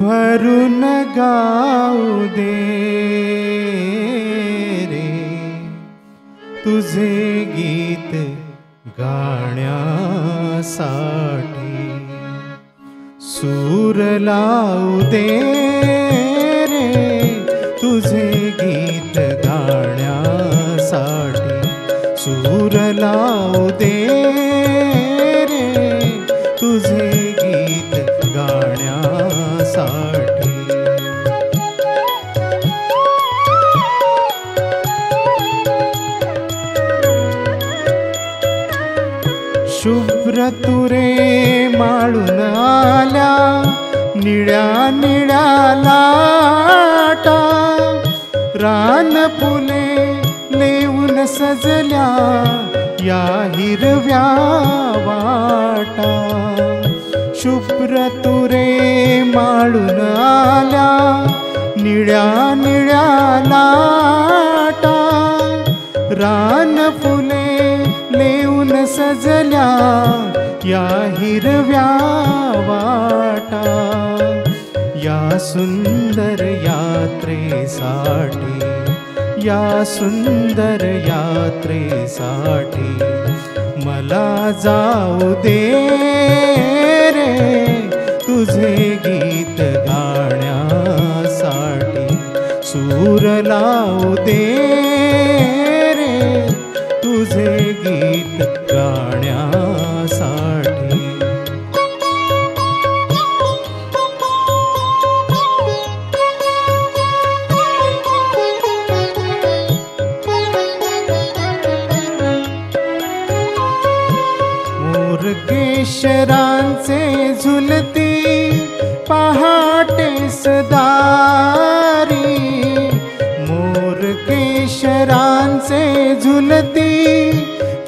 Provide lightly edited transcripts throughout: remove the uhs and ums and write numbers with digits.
भरून गाऊ दे रे तुझे गीत गाण्यासाठी, सूर लावू दे रे तुझे गीत गाण्यासाठी, सूर लावू दे रे तुझे गीत गाण्यासाठी। शुभ्र तुरे माळून आल्या निळ्या निळ्या लाटा, रान फुले लेऊन सजल्या या हिरव्या वाटा। शुभ्र तुरे माळून आल्या निळ्या निळ्या लाटा, रान फुले लेऊन सजल्या या हिरव्या वाटा। या सुंदर यात्रेसाठी, या सुंदर यात्रेसाठी मला जाऊ दे रे तुझे गीत गाण्यासाठी, सूर लावू दे रे तुझे गीत गाण्यासाठी। केशरांचे झुलती पहाटे सदारी, मोर केशरांचे झुलती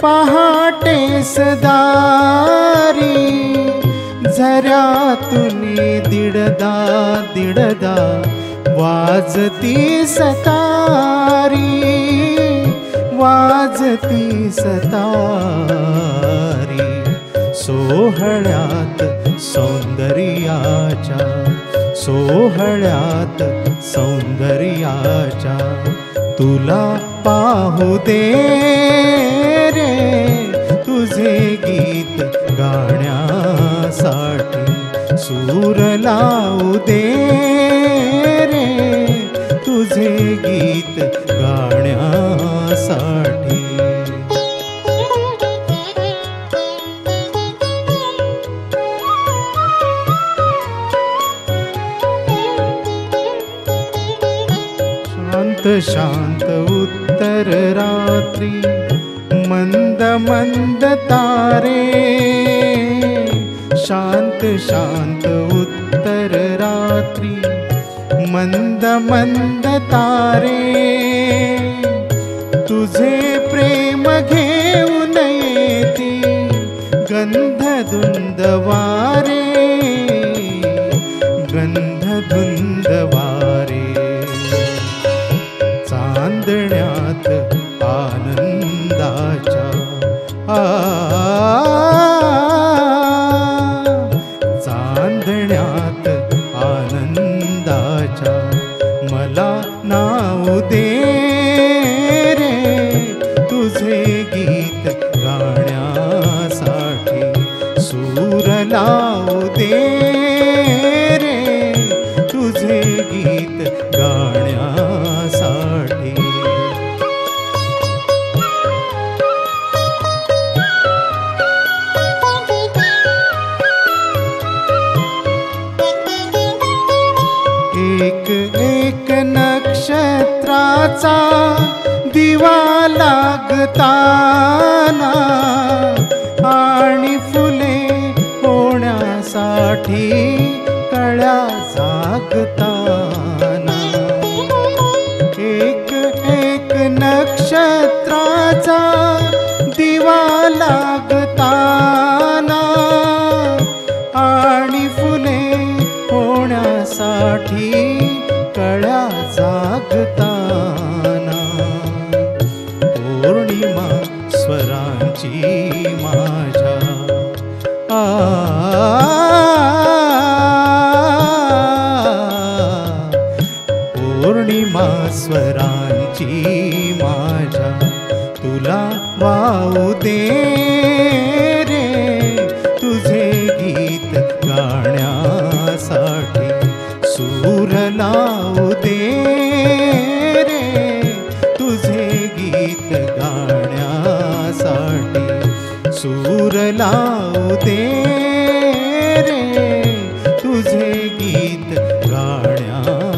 पहाटे सदारी, झऱ्यातून दिडदा दिडदा वाजती सतारी, वाजती सतारी। सोहळ्यात सौंदर्याच्या, सोहळ्यात सौंदर्याच्या तुला पाहू दे रे तुझे गीत गाण्यासाठी, सूर लावू दे रे तुझे गीत गाण्यासाठी। शांत शांत उत्तर रात्री मंद मंद तारे, शांत शांत उत्तर रात्री मंद मंद तारे, तुझे प्रेम घेऊन येती गंध धुंद वारे, गंध धुंद वारे। चांदण्यात आनंदाच्या चांदण्यात आनंदाच्या मला नाव दे रे तुझे गीत गाण्यासाठी, सूर लावू दे रे तुझे गीत गाण्यासाठी। एक एक नक्षत्राचा दिवा लागताना आणि फुले होण्यासाठी कळ्या जागताना, एक एक नक्षत्राचा दिवा लागताना आणि फुले होण्यासाठी कळ्या जागताना, पौर्णिमा स्वरांची माझ्या आ दे रे तुझे गीत गाण्यासाठी सूर लावू दे रे तुझे गीत गाण्यासाठी सूर लावू दे रे तुझे गीत गाण्यासाठी